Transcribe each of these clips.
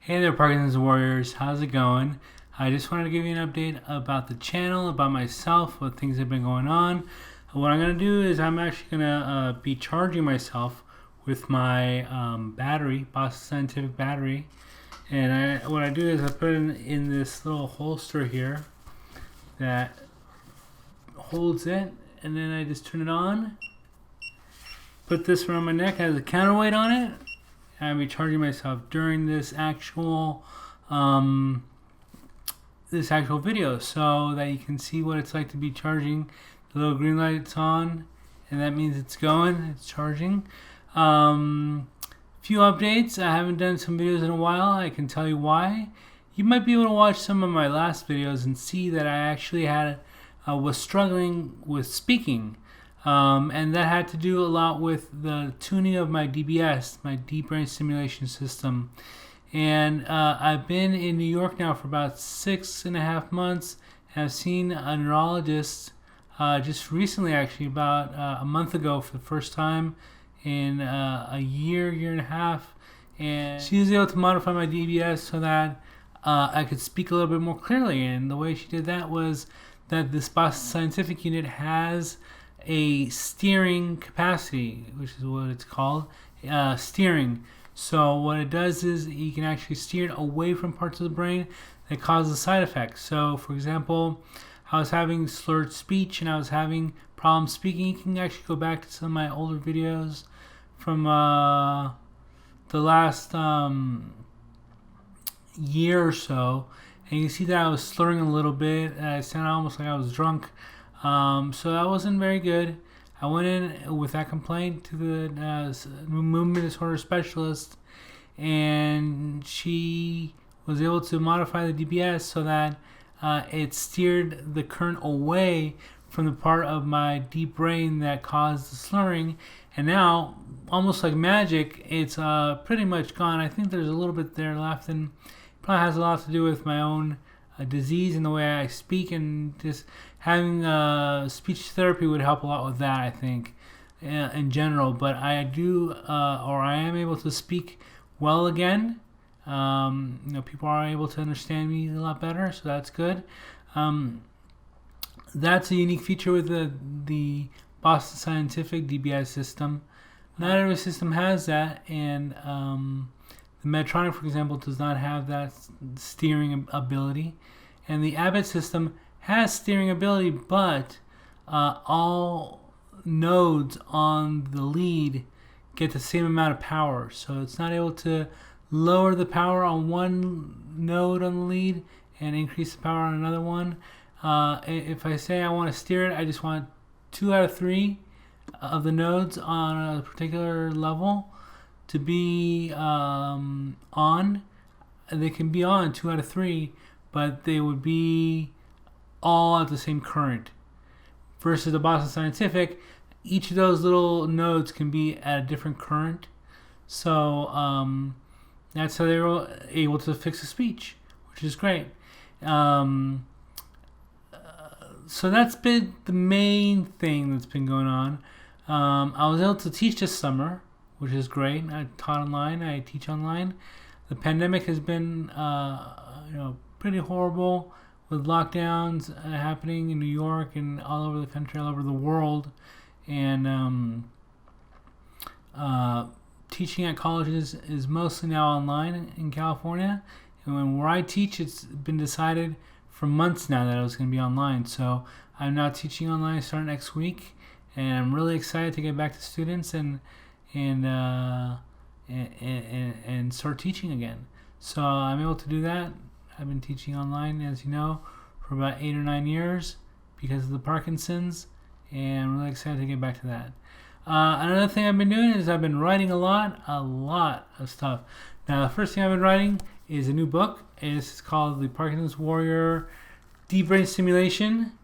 Hey there, Parkinson's Warriors. How's it going? I just wanted to give you an update about the channel, about myself, what things have been going on. What I'm going to do is I'm actually going to be charging myself with my battery, Boston Scientific battery. And what I do is I put it in this little holster here that holds it. And then I just turn it on. Put this around my neck, has a counterweight on it. I'll be charging myself during this actual video, so that you can see what it's like to be charging. The little green light's on, and that means it's going. It's charging. Few updates. I haven't done some videos in a while. I can tell you why. You might be able to watch some of my last videos and see that I actually was struggling with speaking. And that had to do a lot with the tuning of my DBS, my deep brain stimulation system. And I've been in New York now for about 6.5 months. And I've seen a neurologist just recently, actually, about a month ago for the first time in a year and a half. And she was able to modify my DBS so that I could speak a little bit more clearly. And the way she did that was that this Boston Scientific unit has a steering capacity, which is what it's called, steering. So what it does is you can actually steer it away from parts of the brain that cause the side effects. So for example, I was having slurred speech and I was having problems speaking. You can actually go back to some of my older videos from the last year or so, and you can see that I was slurring a little bit. I sounded almost like I was drunk. So that wasn't very good. I went in with that complaint to the movement disorder specialist, and she was able to modify the DBS so that it steered the current away from the part of my deep brain that caused the slurring. And now, almost like magic, it's pretty much gone. I think there's a little bit there left, and it probably has a lot to do with my own disease and the way I speak, and just having speech therapy would help a lot with that, I think, in general. But I am able to speak well again. People are able to understand me a lot better, so that's good. That's a unique feature with the Boston Scientific DBS system. Not every system has that, and the Medtronic, for example, does not have that steering ability. And the Abbott system has steering ability, but all nodes on the lead get the same amount of power. So it's not able to lower the power on one node on the lead and increase the power on another one. If I say I want to steer it, I just want 2 out of 3 of the nodes on a particular level to be on. They can be on 2 out of 3, but they would be all at the same current. Versus the Boston Scientific, each of those little nodes can be at a different current. So that's how they were able to fix the speech, which is great. So that's been the main thing that's been going on. I was able to teach this summer, which is great. I taught online. I teach online. The pandemic has been, pretty horrible with lockdowns happening in New York and all over the country, all over the world. And teaching at colleges is mostly now online in California. And where I teach, it's been decided for months now that it was going to be online. So I'm now teaching online starting next week, and I'm really excited to get back to students and start teaching again. So I'm able to do that. I've been teaching online, as you know, for about 8 or 9 years because of the Parkinson's, and I'm really excited to get back to that. Another thing I've been doing is I've been writing a lot of stuff. Now, the first thing I've been writing is a new book. It's called The Parkinson's Warrior Deep Brain Stimulation,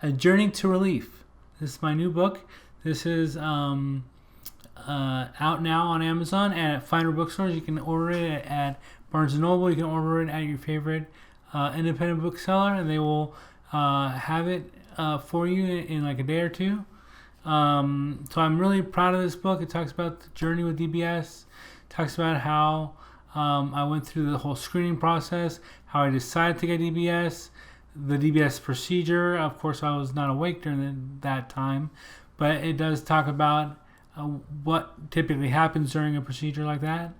A Journey to Relief. This is my new book. This is out now on Amazon and at finer bookstores. You can order it at Barnes & Noble. You can order it at your favorite independent bookseller, and they will have it for you in like a day or two. So I'm really proud of this book. It talks about the journey with DBS. It talks about how I went through the whole screening process, how I decided to get DBS, the DBS procedure. Of course, I was not awake during that time, but it does talk about what typically happens during a procedure like that.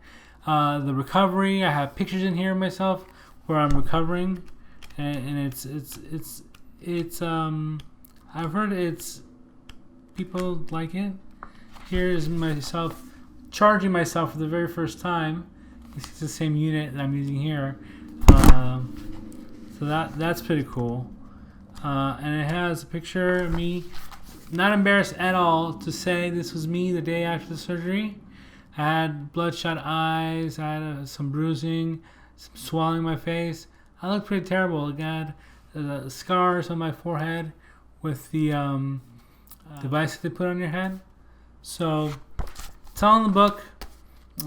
The recovery, I have pictures in here of myself where I'm recovering, and it's I've heard people like it. Here's myself charging myself for the very first time. It's the same unit that I'm using here, so that's pretty cool. And it has a picture of me, not embarrassed at all to say this was me the day after the surgery. I had bloodshot eyes, I had some bruising, some swelling in my face. I looked pretty terrible. I got scars on my forehead with the device that they put on your head. So it's all in the book.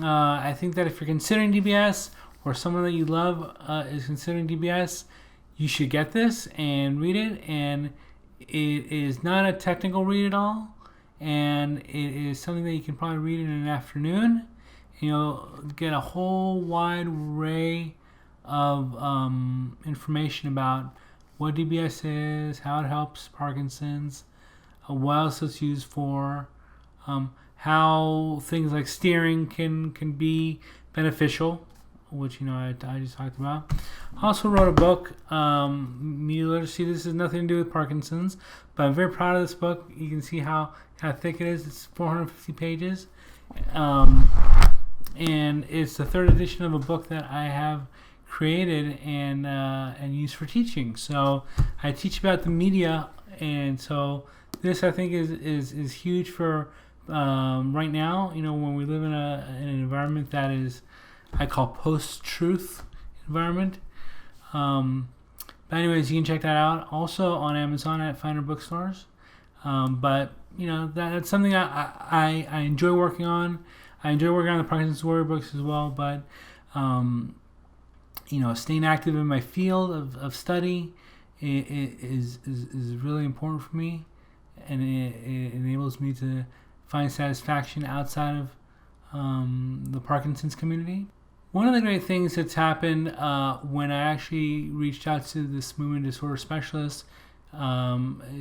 I think that if you're considering DBS, or someone that you love is considering DBS, you should get this and read it. And it is not a technical read at all, and it is something that you can probably read in an afternoon. You'll get a whole wide array of information about what DBS is, how it helps Parkinson's, what else it's used for, how things like steering can be beneficial, which I just talked about. I also wrote a book, Media Literacy. This has nothing to do with Parkinson's, but I'm very proud of this book. You can see how thick it is. It's 450 pages, and it's the third edition of a book that I have created and used for teaching. So I teach about the media, and so this I think is huge for right now. When we live in an environment that is, I call post-truth environment. But anyways, you can check that out also on Amazon at finer bookstores. But that's something I enjoy working on. I enjoy working on the Parkinson's Warrior books as well. But staying active in my field of study is really important for me, and it enables me to find satisfaction outside of the Parkinson's community. One of the great things that's happened when I actually reached out to this movement disorder specialist,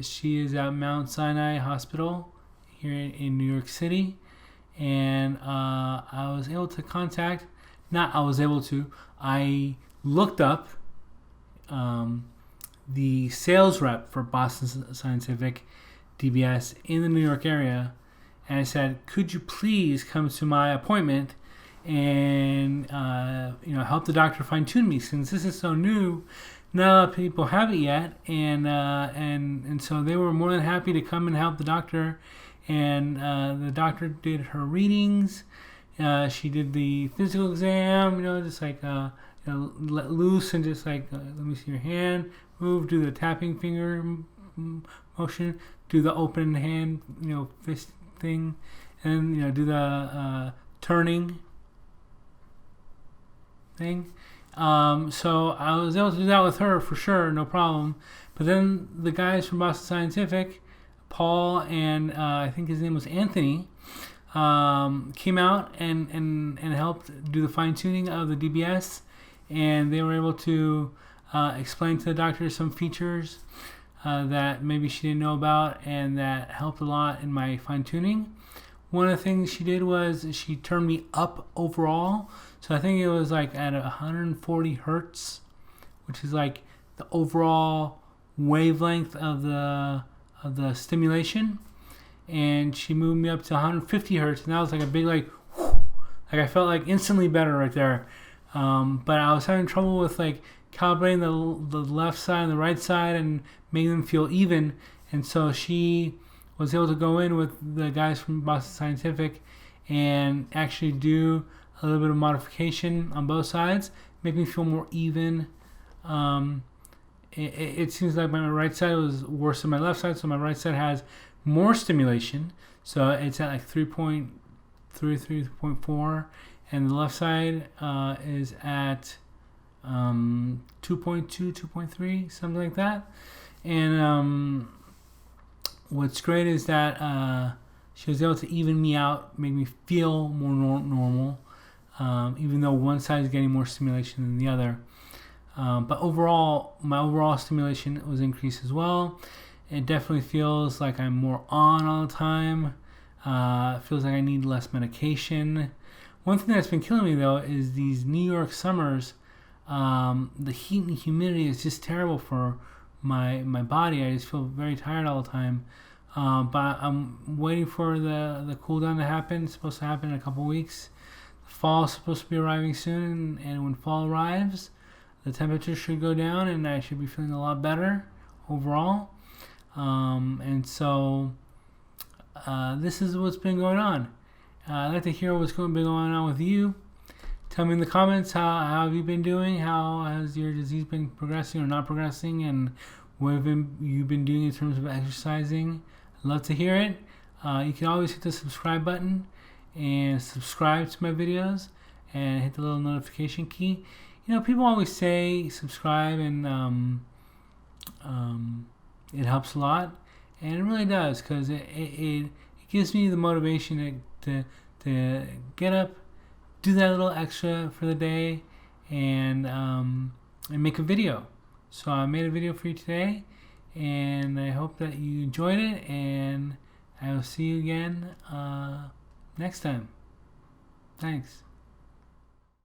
she is at Mount Sinai Hospital here in New York City, and I was able to contact, I looked up the sales rep for Boston Scientific DBS in the New York area, and I said, could you please come to my appointment and help the doctor fine-tune me, since this is so new. Not a lot of people have it yet, and so they were more than happy to come and help the doctor. And the doctor did her readings. She did the physical exam, just like let loose and just like let me see your hand move, do the tapping finger motion, do the open hand fist thing, and do the turning thing. So I was able to do that with her for sure, no problem. But then the guys from Boston Scientific, Paul and I think his name was Anthony, came out and helped do the fine-tuning of the DBS, and they were able to explain to the doctor some features that maybe she didn't know about, and that helped a lot in my fine-tuning. One of the things she did was she turned me up overall. So I think it was like at 140 hertz, which is like the overall wavelength of the stimulation. And she moved me up to 150 hertz, and that was like a big whew, I felt like instantly better right there. But I was having trouble with like calibrating the left side and the right side and making them feel even. And so she was able to go in with the guys from Boston Scientific and actually do a little bit of modification on both sides, make me feel more even. It seems like my right side was worse than my left side, so my right side has more stimulation. So it's at like 3.3, 3.4, and the left side is at 2.2, 2.3, something like that. And what's great is that she was able to even me out, make me feel more normal. even though one side is getting more stimulation than the other. But overall, my overall stimulation was increased as well. It definitely feels like I'm more on all the time. It feels like I need less medication. One thing that's been killing me though is these New York summers. The heat and humidity is just terrible for my body. I just feel very tired all the time. But I'm waiting for the cool down to happen. It's supposed to happen in a couple weeks. The fall is supposed to be arriving soon, and when fall arrives, the temperature should go down, and I should be feeling a lot better overall. And so this is what's been going on. I'd like to hear what's been going on with you. Tell me in the comments how have you been doing? How has your disease been progressing or not progressing? And what have you been doing in terms of exercising? I'd love to hear it. You can always hit the subscribe button and subscribe to my videos and hit the little notification key. You know, people always say subscribe and it helps a lot. And it really does, because it gives me the motivation to get up, do that little extra for the day, and make a video. So I made a video for you today, and I hope that you enjoyed it, and I will see you again next time. Thanks.